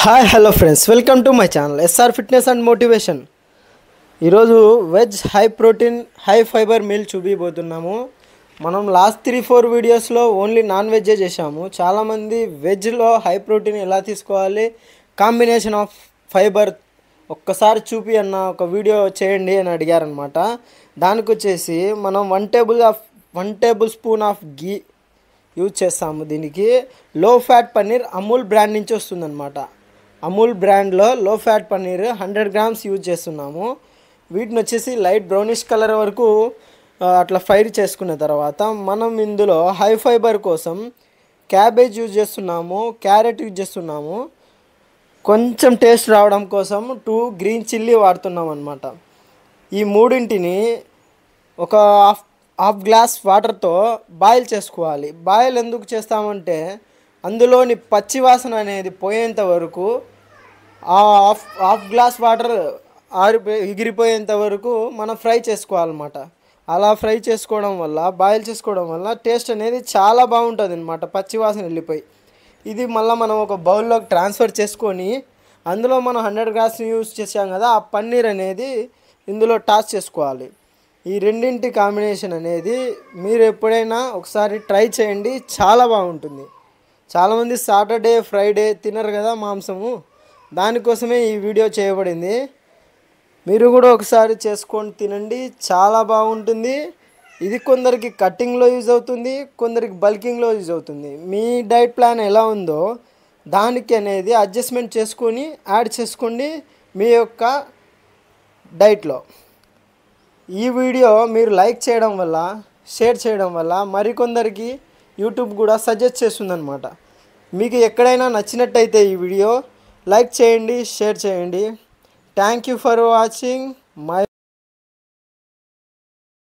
Hi hello friends, welcome to my channel SR fitness and motivation. ఈరోజు veg high protein high fibre meal చూపిపోతున్నాము. మనం last 3-4 వీడియోస్లో only non వెజ్జే చేశాము. చాలామంది వెజ్లో హై ప్రోటీన్ ఎలా తీసుకోవాలి, కాంబినేషన్ ఆఫ్ ఫైబర్ ఒక్కసారి చూపి అన్న ఒక వీడియో చేయండి అని అడిగారనమాట. దానికి వచ్చేసి మనం 1 table spoon of ghee use చేస్తాము. దీనికి లో ఫ్యాట్ పన్నీర్ అమూల్ బ్రాండ్ నుంచి వస్తుందన్నమాట. అమూల్ బ్రాండ్లో లో ఫ్యాట్ పన్నీర్ 100 గ్రామ్స్ యూజ్ చేస్తున్నాము. వీటిని వచ్చేసి లైట్ బ్రౌనిష్ కలర్ వరకు అట్లా ఫ్రై చేసుకున్న తర్వాత మనం ఇందులో హై ఫైబర్ కోసం క్యాబేజ్ యూజ్ చేస్తున్నాము, క్యారెట్ యూజ్ చేస్తున్నాము, కొంచెం టేస్ట్ రావడం కోసం 2 గ్రీన్ చిల్లీ వాడుతున్నాం అన్నమాట. ఈ మూడింటిని ఒక హాఫ్ గ్లాస్ వాటర్తో బాయిల్ చేసుకోవాలి. బాయిల్ ఎందుకు చేస్తామంటే అందులోని పచ్చివాసన అనేది పోయేంత వరకు ఆ హాఫ్ గ్లాస్ వాటర్ ఎగిరిపోయేంత వరకు మనం ఫ్రై చేసుకోవాలన్నమాట. అలా ఫ్రై చేసుకోవడం వల్ల, బాయిల్ చేసుకోవడం వల్ల టేస్ట్ అనేది చాలా బాగుంటుంది అన్నమాట. పచ్చివాసన వెళ్ళిపోయి ఇది మళ్ళీ మనం ఒక బౌల్లోకి ట్రాన్స్ఫర్ చేసుకొని అందులో మనం 100 గ్రామ్స్ యూజ్ చేసాం కదా, ఆ పన్నీర్ అనేది ఇందులో టాస్ చేసుకోవాలి. ఈ రెండింటి కాంబినేషన్ అనేది మీరు ఎప్పుడైనా ఒకసారి ట్రై చేయండి, చాలా బాగుంటుంది. చాలామంది సాటర్డే ఫ్రైడే తినరు కదా మాంసము, దానికోసమే ఈ వీడియో చేయబడింది. మీరు కూడా ఒకసారి చేసుకొని తినండి, చాలా బాగుంటుంది. ఇది కొందరికి కట్టింగ్లో యూజ్ అవుతుంది, కొందరికి బల్కింగ్లో యూజ్ అవుతుంది. మీ డైట్ ప్లాన్ ఎలా ఉందో దానికి అనేది అడ్జస్ట్మెంట్ చేసుకొని యాడ్ చేసుకోండి మీ యొక్క డైట్లో. ఈ వీడియో మీరు లైక్ చేయడం వల్ల, షేర్ చేయడం వల్ల మరికొందరికి యూట్యూబ్ కూడా సజెస్ట్ చేస్తుందన్నమాట. మీకు ఎక్కడైనా నచ్చినట్టయితే ఈ వీడియో లైక్ చేయండి, షేర్ చేయండి. Thank you for watching my